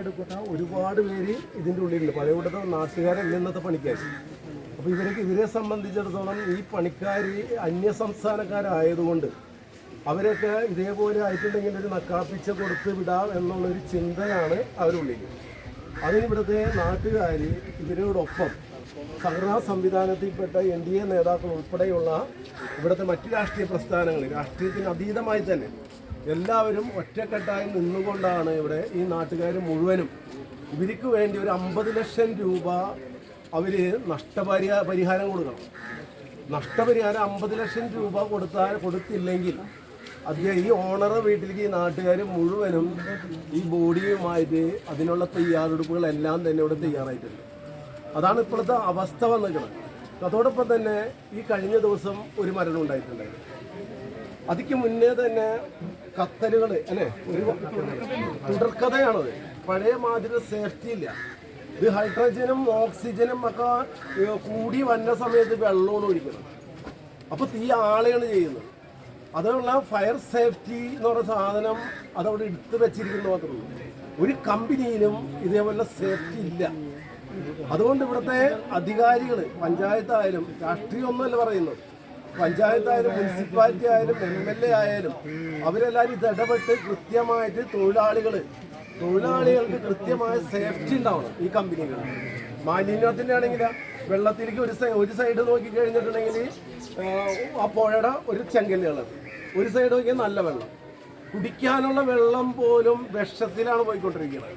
എടുക്കുന്ന ഒരുപാട് പേര് ഇതിൻ്റെ ഉള്ളിലുണ്ട്. പഴയവിടുത്തെ നാട്ടുകാരല്ല ഇന്നത്തെ പണിക്കാർ. അപ്പോൾ ഇവരെ സംബന്ധിച്ചിടത്തോളം ഈ പണിക്കാർ അന്യ സംസ്ഥാനക്കാരായതുകൊണ്ട് അവരൊക്കെ ഇതേപോലെ ആയിട്ടുണ്ടെങ്കിൽ ഒരു നക്കാപ്പിച്ച കൊടുത്ത് വിടാം എന്നുള്ളൊരു ചിന്തയാണ് അവരുള്ളിൽ. അതിനിവിടുത്തെ നാട്ടുകാർ ഇവരോടൊപ്പം സംഘടനാ സംവിധാനത്തിൽപ്പെട്ട NDA നേതാക്കൾ ഉൾപ്പെടെയുള്ള ഇവിടുത്തെ മറ്റ് രാഷ്ട്രീയ പ്രസ്ഥാനങ്ങൾ, രാഷ്ട്രീയത്തിന് അതീതമായി തന്നെ എല്ലാവരും ഒറ്റക്കെട്ടായി നിന്നുകൊണ്ടാണ് ഇവിടെ ഈ നാട്ടുകാർ മുഴുവനും ഇവർക്ക് വേണ്ടി ഒരു 50 ലക്ഷം രൂപ അവർ നഷ്ടപരിഹാരം കൊടുക്കണം. നഷ്ടപരിഹാരം 50 ലക്ഷം രൂപ കൊടുത്തില്ലെങ്കിൽ ഈ ഓണർ വീട്ടിലേക്ക് ഈ നാട്ടുകാർ മുഴുവനും ഈ ബോഡിയുമായിട്ട് അതിനുള്ള തയ്യാറെടുപ്പുകളെല്ലാം തന്നെ ഇവിടെ തയ്യാറായിട്ടുണ്ട്. അതാണ് ഇപ്പോഴത്തെ അവസ്ഥ വന്നിരിക്കുന്നത്. അതോടൊപ്പം തന്നെ ഈ കഴിഞ്ഞ ദിവസം ഒരു മരണം ഉണ്ടായിട്ടുണ്ടായിരുന്നു. അതിക്ക് മുന്നേ തന്നെ കത്തലുകൾ അല്ലേ, ഒരു തുടർക്കഥയാണത്. പഴയ മാതിരി സേഫ്റ്റി ഇല്ല. ഇത് ഹൈഡ്രജനും ഓക്സിജനും ഒക്കെ കൂടി വന്ന സമയത്ത് വെള്ളമാണ് ഒഴിക്കുന്നത്. അപ്പോൾ തീ ആളെയാണ് ചെയ്യുന്നത്. അതുള്ള ഫയർ സേഫ്റ്റി എന്ന് പറയുന്ന സാധനം അതവിടെ എടുത്ത് വെച്ചിരിക്കുന്ന മാത്രമേ ഉള്ളൂ. ഒരു കമ്പനിയിലും ഇതേപോലെ സേഫ്റ്റി ഇല്ല. അതുകൊണ്ട് ഇവിടുത്തെ അധികാരികൾ, പഞ്ചായത്തായാലും, രാഷ്ട്രീയമൊന്നുമല്ല പറയുന്നത്, പഞ്ചായത്തായാലും മുനിസിപ്പാലിറ്റി ആയാലും MLA ആയാലും അവരെല്ലാവരും ഇത് ഇടപെട്ട് കൃത്യമായിട്ട് തൊഴിലാളികൾക്ക് കൃത്യമായ സേഫ്റ്റി ഉണ്ടാവണം. ഈ കമ്പനികൾ മാലിന്യത്തിൻ്റെ ആണെങ്കിൽ വെള്ളത്തിലേക്ക് ഒരു സൈഡ് നോക്കി കഴിഞ്ഞിട്ടുണ്ടെങ്കിൽ ആ പുഴയുടെ ഒരു ചെങ്കല്ലുള്ളത്, ഒരു സൈഡ് നോക്കിയാൽ നല്ല വെള്ളം, കുടിക്കാനുള്ള വെള്ളം പോലും വിഷത്തിലാണ് പോയിക്കൊണ്ടിരിക്കുന്നത്.